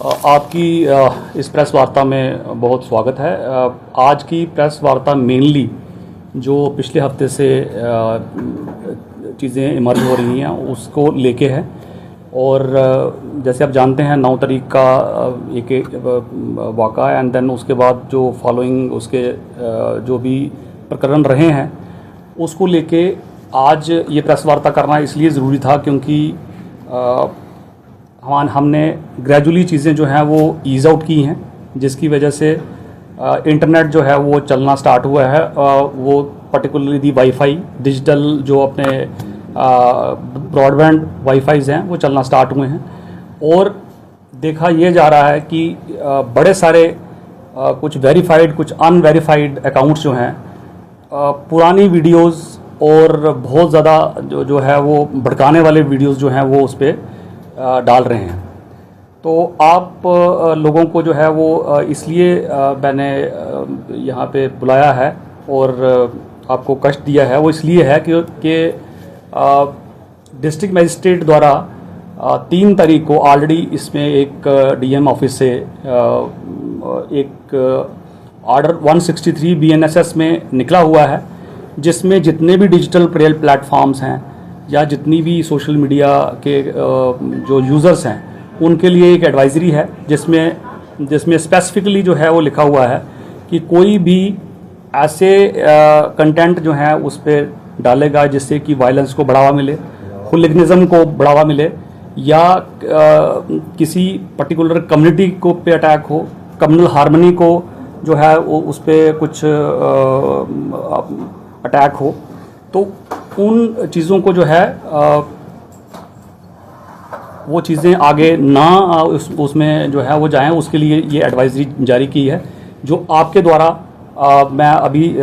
आपकी इस प्रेस वार्ता में बहुत स्वागत है। आज की प्रेस वार्ता मेनली जो पिछले हफ्ते से चीज़ें इमर्ज हो रही हैं उसको लेके है। और जैसे आप जानते हैं 9 तारीख का एक वाक़ा है एंड देन उसके बाद जो फॉलोइंग उसके जो भी प्रकरण रहे हैं उसको लेके आज ये प्रेस वार्ता करना इसलिए ज़रूरी था क्योंकि हमने ग्रेजुअली चीज़ें जो हैं वो ईज़ आउट की हैं, जिसकी वजह से इंटरनेट जो है वो चलना स्टार्ट हुआ है। वो पर्टिकुलरली दी वाईफाई डिजिटल जो अपने ब्रॉडबैंड वाईफाईज़ हैं वो चलना स्टार्ट हुए हैं। और देखा ये जा रहा है कि बड़े सारे कुछ वेरीफाइड कुछ अनवेरीफाइड अकाउंट्स जो हैं पुरानी वीडियोस और बहुत ज़्यादा जो है वो भड़काने वाले वीडियोस जो हैं वो उस पर डाल रहे हैं। तो आप लोगों को जो है वो इसलिए मैंने यहाँ पे बुलाया है और आपको कष्ट दिया है, वो इसलिए है कि डिस्ट्रिक्ट मजिस्ट्रेट द्वारा 3 तारीख को ऑलरेडी इसमें एक डीएम ऑफिस से एक ऑर्डर 163 BNSS में निकला हुआ है, जिसमें जितने भी डिजिटल प्लेटफॉर्म्स हैं या जितनी भी सोशल मीडिया के जो यूज़र्स हैं उनके लिए एक एडवाइजरी है जिसमें स्पेसिफिकली जो है वो लिखा हुआ है कि कोई भी ऐसे कंटेंट जो है उस पर डालेगा जिससे कि वायलेंस को बढ़ावा मिले, हुलिगनिज्म को बढ़ावा मिले या किसी पर्टिकुलर कम्युनिटी को पे अटैक हो, कम्युनल हार्मनी को जो है वो उस पर कुछ अटैक हो, तो उन चीज़ों को जो है वो चीज़ें आगे ना उसमें जो है वो जाएं, उसके लिए ये एडवाइजरी जारी की है जो आपके द्वारा मैं अभी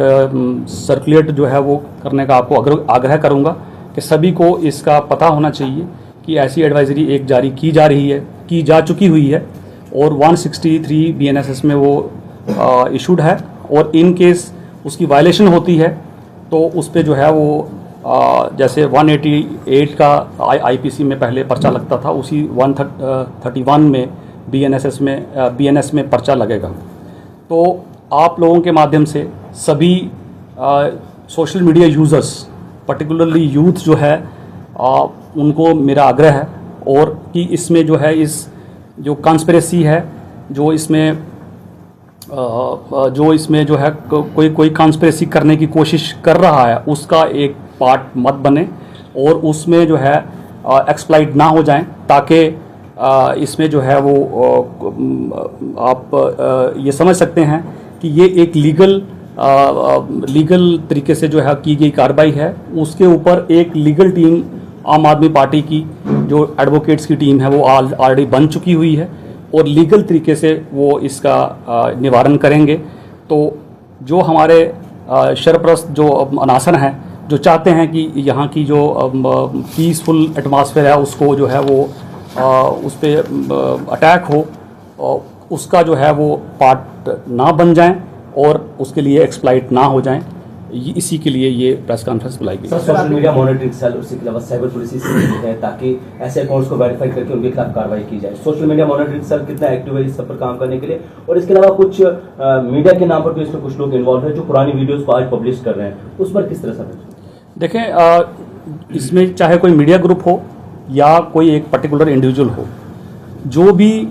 सर्कुलेट जो है वो करने का आपको आग्रह करूंगा कि सभी को इसका पता होना चाहिए कि ऐसी एडवाइजरी एक जारी की जा चुकी हुई है और 163 BNSS में वो इशूड है। और इन केस उसकी वायलेशन होती है तो उस पर जो है वो जैसे 188 का IPC में पहले पर्चा लगता था, उसी 131 में BNS में पर्चा लगेगा। तो आप लोगों के माध्यम से सभी social media users particularly youth जो है उनको मेरा आग्रह है और कि इसमें जो है इस जो कॉन्स्पिरेसी है जो इसमें जो है कोई कॉन्स्पिरेसी करने की कोशिश कर रहा है उसका एक पार्ट मत बने और उसमें जो है एक्सप्लॉइट ना हो जाएं, ताकि इसमें जो है वो आप ये समझ सकते हैं कि ये एक लीगल तरीके से जो है की गई कार्रवाई है। उसके ऊपर एक लीगल टीम आम आदमी पार्टी की जो एडवोकेट्स की टीम है वो ऑलरेडी बन चुकी हुई है और लीगल तरीके से वो इसका निवारण करेंगे। तो जो हमारे शरप्रस्त जो अनासर हैं जो चाहते हैं कि यहाँ की जो पीसफुल एटमॉस्फेयर है उसको जो है वो उस पर अटैक हो, उसका जो है वो पार्ट ना बन जाएं और उसके लिए एक्सप्लॉइट ना हो जाएं, इसी के लिए ये प्रेस कॉन्फ्रेंस बुलाई गई। सोशल मीडिया मॉनिटरिंग सेल उसके अलावा साइबर पुलिस है ताकि ऐसे अकाउंट्स को वेरीफाई करके उनके खिलाफ कार्रवाई की जाए। सोशल मीडिया मॉनिटरिंग सेल कितना एक्टिव है इस सब पर काम करने के लिए, और इसके अलावा कुछ मीडिया के नाम पर भी इसमें कुछ लोग इन्वॉल्व है जो पुरानी वीडियोस को आज पब्लिश कर रहे हैं, उस पर किस तरह से देखें? इसमें चाहे कोई मीडिया ग्रुप हो या कोई एक पर्टिकुलर इंडिविजुअल हो, जो भी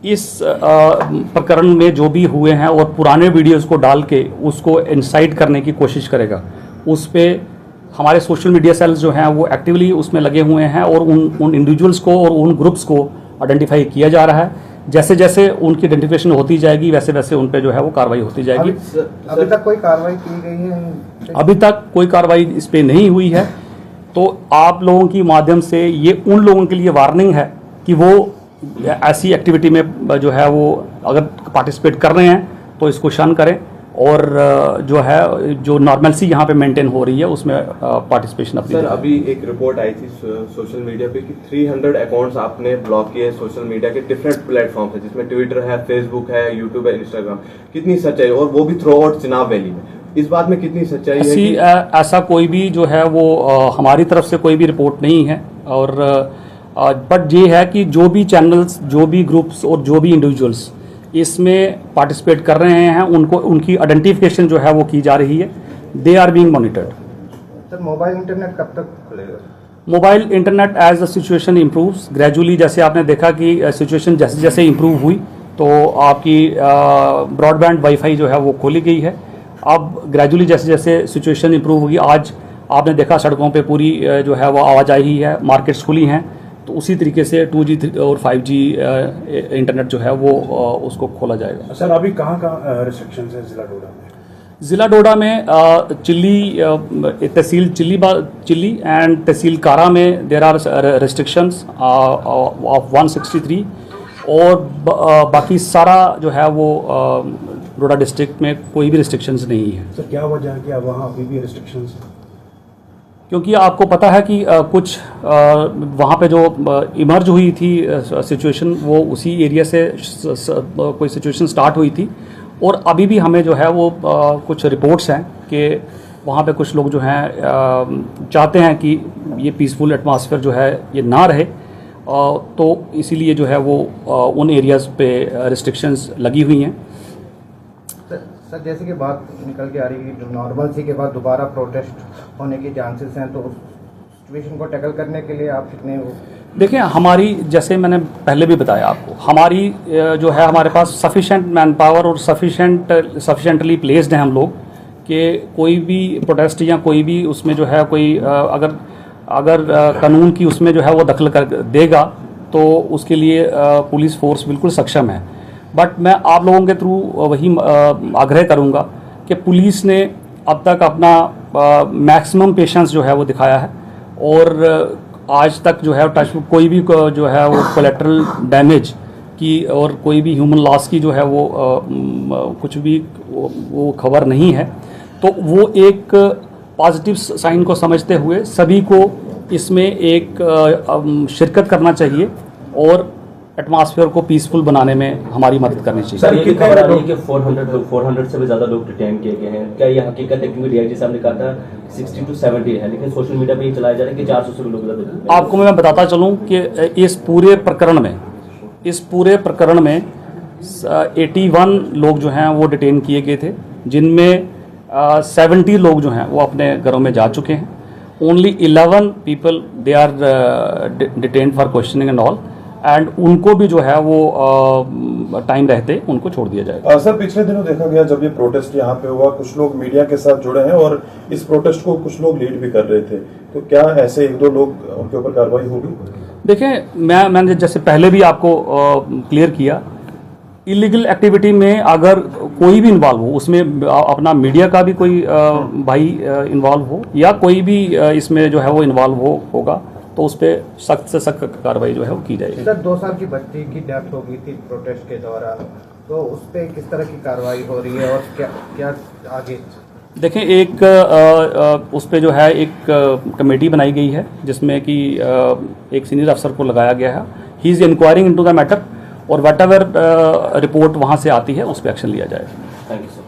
इस प्रकरण में जो भी हुए हैं और पुराने वीडियोस को डाल के उसको इंसाइट करने की कोशिश करेगा, उस पर हमारे सोशल मीडिया सेल्स जो हैं वो एक्टिवली उसमें लगे हुए हैं और उन इंडिविजुअल्स को और उन ग्रुप्स को आइडेंटिफाई किया जा रहा है। जैसे जैसे उनकी आइडेंटिफिकेशन होती जाएगी वैसे वैसे उन पर जो है वो कार्रवाई होती जाएगी। अभी तक कोई कार्रवाई की गई है? अभी तक कोई कार्रवाई इस पर नहीं हुई है। तो आप लोगों की माध्यम से ये उन लोगों के लिए वार्निंग है कि वो ऐसी एक्टिविटी में जो है वो अगर पार्टिसिपेट कर रहे हैं तो इसको शन करें और जो है जो नॉर्मलसी यहाँ पे मेंटेन हो रही है उसमें पार्टिसिपेशन अपनी। सर, अभी एक रिपोर्ट आई थी सोशल मीडिया पे कि 300 अकाउंट्स आपने ब्लॉक किए सोशल मीडिया के डिफरेंट प्लेटफॉर्म है, जिसमें ट्विटर है, फेसबुक है, यूट्यूब है, इंस्टाग्राम। कितनी सच्चाई, और वो भी थ्रू आउट चिनाब वैली में, इस बात में कितनी सच्चाई है कि ऐसा कोई भी जो है वो हमारी तरफ से कोई भी रिपोर्ट नहीं है। और बट ये है कि जो भी चैनल्स, जो भी ग्रुप्स और जो भी इंडिविजुअल्स इसमें पार्टिसिपेट कर रहे हैं, उनको उनकी आइडेंटिफिकेशन जो है वो की जा रही है। They are being monitored. Sir mobile internet कब तक खुलेगा? Mobile internet as the situation improves gradually, जैसे आपने देखा कि सिचुएशन जैसे जैसे इम्प्रूव हुई तो आपकी ब्रॉडबैंड वाईफाई जो है वो खोली गई है। अब ग्रेजुअली जैसे जैसे सिचुएशन इम्प्रूव होगी, आज आपने देखा सड़कों पे पूरी जो है वो आवाजाही है, मार्केट्स खुली हैं, तो उसी तरीके से 2G और 5G इंटरनेट जो है वो उसको खोला जाएगा। सर अभी कहाँ रिस्ट्रिक्शंस है ज़िला डोडा में? ज़िला डोडा में चिल्ली, तहसील चिल्ली एंड तहसील कारा में देर आर रेस्ट्रिक्शंस ऑफ 163, और बाकी सारा जो है वो डोडा डिस्ट्रिक्ट में कोई भी रिस्ट्रिक्शंस नहीं है। सर क्या वजह है कि अब वहाँ अभी भी रिस्ट्रिक्शंस हैं? क्योंकि आपको पता है कि कुछ वहाँ पे जो इमर्ज हुई थी सिचुएशन, वो उसी एरिया से कोई सिचुएशन स्टार्ट हुई थी, और अभी भी हमें जो है वो कुछ रिपोर्ट्स हैं कि वहाँ पे कुछ लोग जो हैं चाहते हैं कि ये पीसफुल एटमॉस्फेयर जो है ये ना रहे, तो इसीलिए जो है वो उन एरियाज़ पे रिस्ट्रिक्शंस लगी हुई हैं। सर जैसे कि बात निकल के आ रही है जो नॉर्मल सी के बाद दोबारा प्रोटेस्ट होने के चांसेस हैं, तो उस सिचुएशन को टैकल करने के लिए आप कितने देखिए, हमारी, जैसे मैंने पहले भी बताया आपको, हमारी जो है हमारे पास सफिशेंट मैन पावर और सफिशेंटली प्लेस्ड हैं हम लोग, कि कोई भी प्रोटेस्ट या कोई भी उसमें जो है कोई अगर कानून की उसमें जो है वो दखल कर देगा तो उसके लिए पुलिस फोर्स बिल्कुल सक्षम है। बट मैं आप लोगों के थ्रू वही आग्रह करूंगा कि पुलिस ने अब तक अपना मैक्सिमम पेशेंस जो है वो दिखाया है, और आज तक जो है टच कोई भी जो है वो कोलेटरल डैमेज की और कोई भी ह्यूमन लॉस की जो है वो कुछ भी वो खबर नहीं है। तो वो एक पॉजिटिव साइन को समझते हुए सभी को इसमें एक शिरकत करना चाहिए और एटमॉस्फेयर को पीसफुल बनाने में हमारी मदद करनी चाहिए। सर, ये खबर आ रही है कि 400 से भी ज्यादा लोग डिटेन किए गए हैं, क्या ये हकीकत है? क्योंकि डीआईजी साहब ने कहा था 60 to 70 है, लेकिन सोशल मीडिया पे ये चलाया जा रहा है कि 400 से भी लोग ज्यादा। आपको मैं बताता चलूं कि इस पूरे प्रकरण में 81 लोग जो हैं वो डिटेन किए गए थे, जिनमें 70 लोग जो हैं वो अपने घरों में जा चुके हैं। Only 11 people they are detained for questioning and all, and उनको भी जो है वो टाइम रहते उनको छोड़ दिया जाएगा। सर पिछले दिनों देखा गया जब ये प्रोटेस्ट यहाँ पे हुआ, कुछ लोग मीडिया के साथ जुड़े हैं और इस प्रोटेस्ट को कुछ लोग लीड भी कर रहे थे, तो क्या ऐसे एक दो लोग उनके ऊपर कार्रवाई होगी? देखें, मैंने जैसे पहले भी आपको क्लियर किया, इलीगल एक्टिविटी में अगर कोई भी इन्वॉल्व हो, उसमें अपना मीडिया का भी कोई भाई इन्वॉल्व हो या कोई भी इसमें जो है वो इन्वॉल्व होगा, तो उस पर सख्त से सख्त कार्रवाई जो है वो की जाएगी। सर 2 साल की बच्ची की डेथ हो गई थी प्रोटेस्ट के दौरान, तो उस पर किस तरह की कार्रवाई हो रही है और क्या आगे? देखें, एक उस पर जो है एक कमेटी बनाई गई है जिसमें कि एक सीनियर अफसर को लगाया गया है। He is enquiring into the matter, और वट एवर रिपोर्ट वहाँ से आती है उस पर एक्शन लिया जाएगा। Thank you sir.